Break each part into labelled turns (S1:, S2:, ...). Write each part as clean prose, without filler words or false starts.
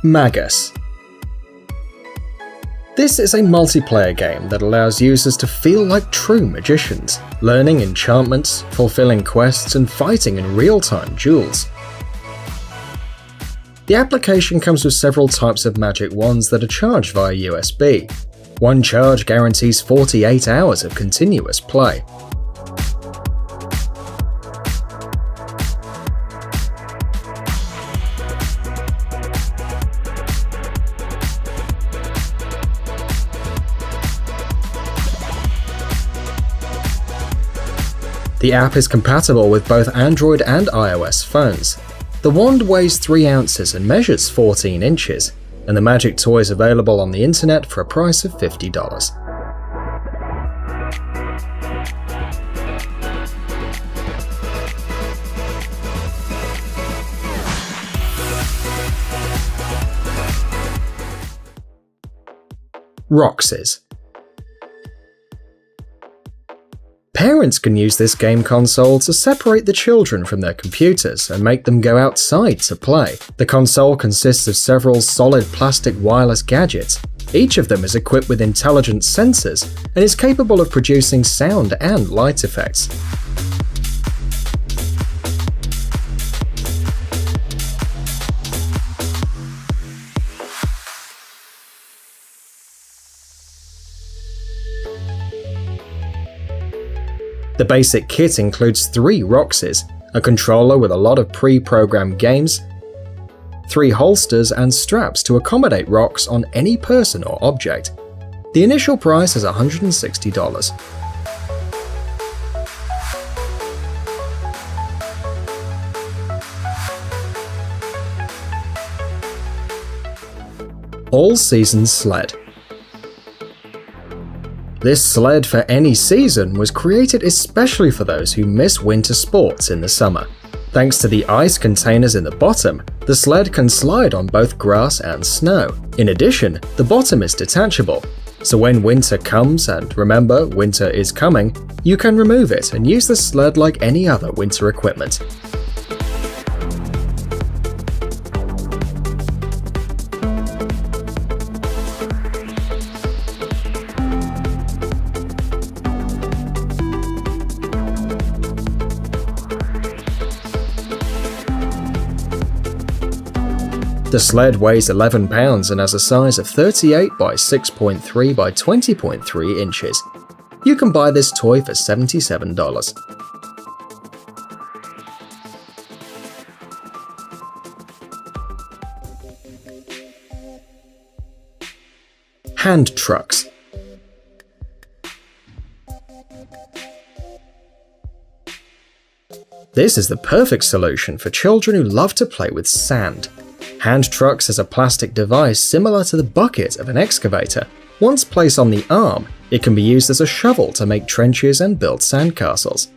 S1: Magus. This is a multiplayer game that allows users to feel like true magicians, learning enchantments, fulfilling quests, and fighting in real-time duels. The application comes with several types of magic wands that are charged via USB. One charge guarantees 48 hours of continuous play. The app is compatible with both Android and iOS phones. The wand weighs 3 ounces and measures 14 inches, and the magic toy is available on the internet for a price of $50. Roxys. Parents can use this game console to separate the children from their computers and make them go outside to play. The console consists of several solid plastic wireless gadgets. Each of them is equipped with intelligent sensors and is capable of producing sound and light effects. The basic kit includes 3 Roxys, a controller with a lot of pre-programmed games, 3 holsters and straps to accommodate rocks on any person or object. The initial price is $160. All-season sled. This sled for any season was created especially for those who miss winter sports in the summer. Thanks to the ice containers in the bottom, the sled can slide on both grass and snow. In addition, the bottom is detachable, so when winter comes, and remember, winter is coming, you can remove it and use the sled like any other winter equipment. The sled weighs 11 pounds and has a size of 38 by 6.3 by 20.3 inches. You can buy this toy for $77. Hand trucks. This is the perfect solution for children who love to play with sand. Hand trucks is a plastic device similar to the bucket of an excavator. Once placed on the arm, it can be used as a shovel to make trenches and build sandcastles.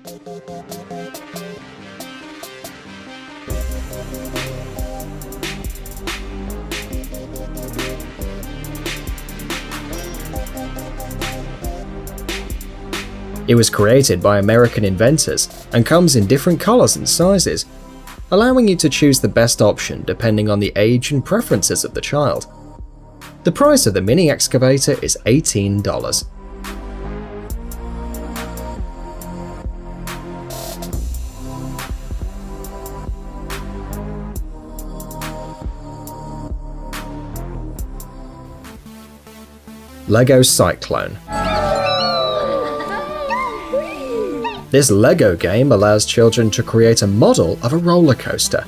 S1: It was created by American inventors and comes in different colors and sizes, allowing you to choose the best option depending on the age and preferences of the child. The price of the mini excavator is $18. Lego Cyclone. This Lego game allows children to create a model of a roller coaster.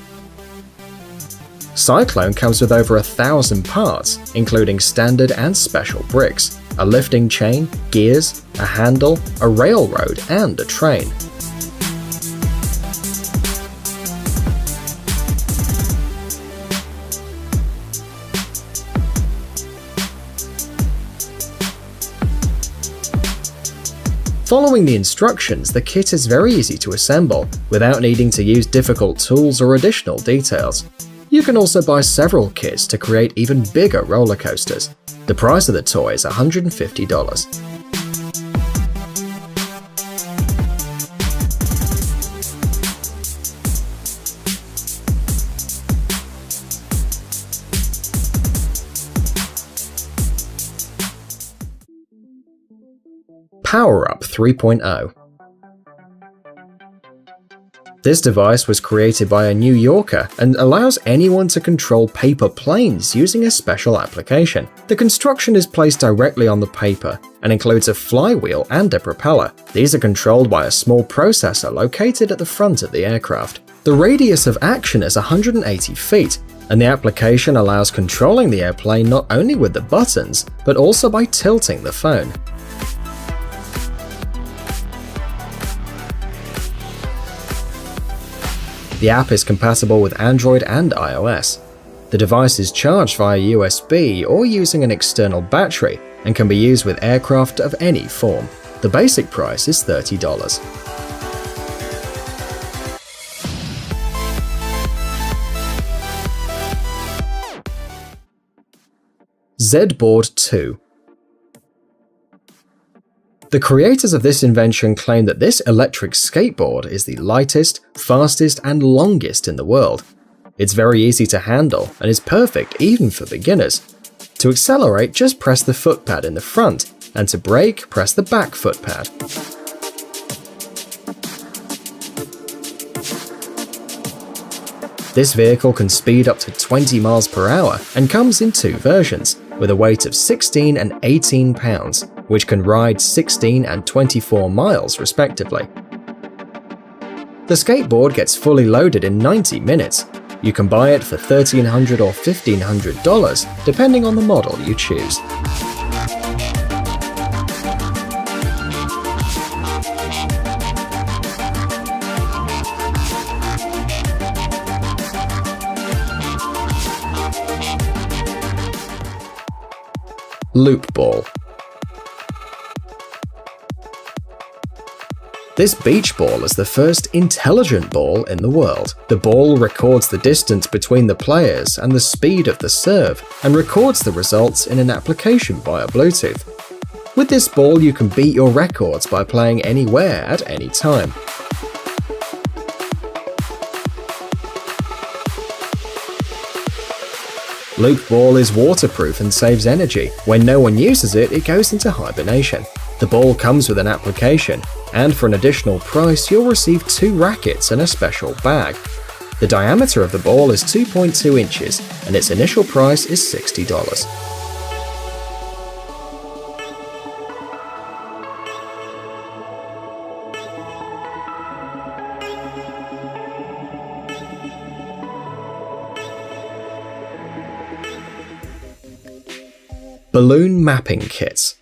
S1: Cyclone comes with over 1,000 parts, including standard and special bricks, a lifting chain, gears, a handle, a railroad, and a train. Following the instructions, the kit is very easy to assemble, without needing to use difficult tools or additional details. You can also buy several kits to create even bigger roller coasters. The price of the toy is $150. Power-Up 3.0. This device was created by a New Yorker and allows anyone to control paper planes using a special application. The construction is placed directly on the paper and includes a flywheel and a propeller. These are controlled by a small processor located at the front of the aircraft. The radius of action is 180 feet, and the application allows controlling the airplane not only with the buttons, but also by tilting the phone. The app is compatible with Android and iOS. The device is charged via USB or using an external battery and can be used with aircraft of any form. The basic price is $30. Z-Board 2. The creators of this invention claim that this electric skateboard is the lightest, fastest, and longest in the world. It's very easy to handle and is perfect even for beginners. To accelerate, just press the foot pad in the front, and to brake, press the back foot pad. This vehicle can speed up to 20 miles per hour and comes in two versions, with a weight of 16 and 18 pounds, which can ride 16 and 24 miles respectively. The skateboard gets fully loaded in 90 minutes. You can buy it for $1,300 or $1,500 depending on the model you choose. Loop ball. This beach ball is the first intelligent ball in the world. The ball records the distance between the players and the speed of the serve, and records the results in an application via Bluetooth. With this ball, you can beat your records by playing anywhere at any time. Loop ball is waterproof and saves energy. When no one uses it, it goes into hibernation. The ball comes with an application, and for an additional price, you'll receive 2 rackets and a special bag. The diameter of the ball is 2.2 inches, and its initial price is $60. Balloon mapping kits.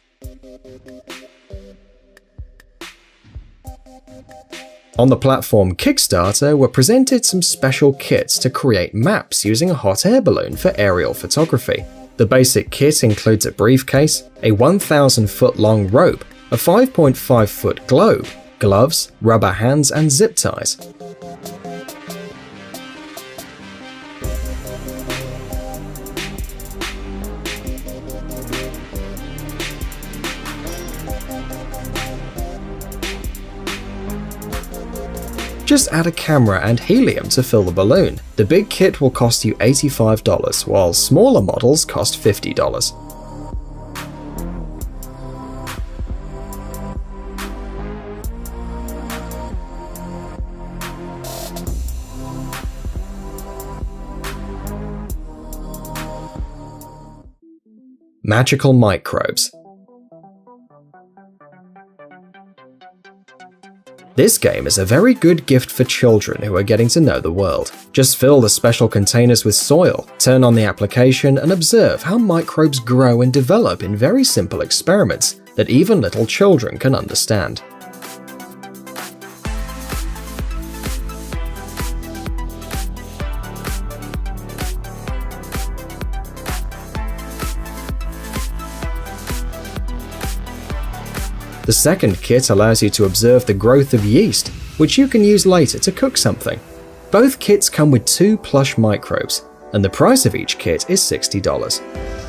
S1: On the platform Kickstarter were presented some special kits to create maps using a hot air balloon for aerial photography. The basic kit includes a briefcase, a 1,000-foot long rope, a 5.5-foot globe, gloves, rubber hands, and zip ties. Just add a camera and helium to fill the balloon. The big kit will cost you $85, while smaller models cost $50. Magical microbes. This game is a very good gift for children who are getting to know the world. Just fill the special containers with soil, turn on the application, and observe how microbes grow and develop in very simple experiments that even little children can understand. The second kit allows you to observe the growth of yeast, which you can use later to cook something. Both kits come with 2 plush microbes, and the price of each kit is $60.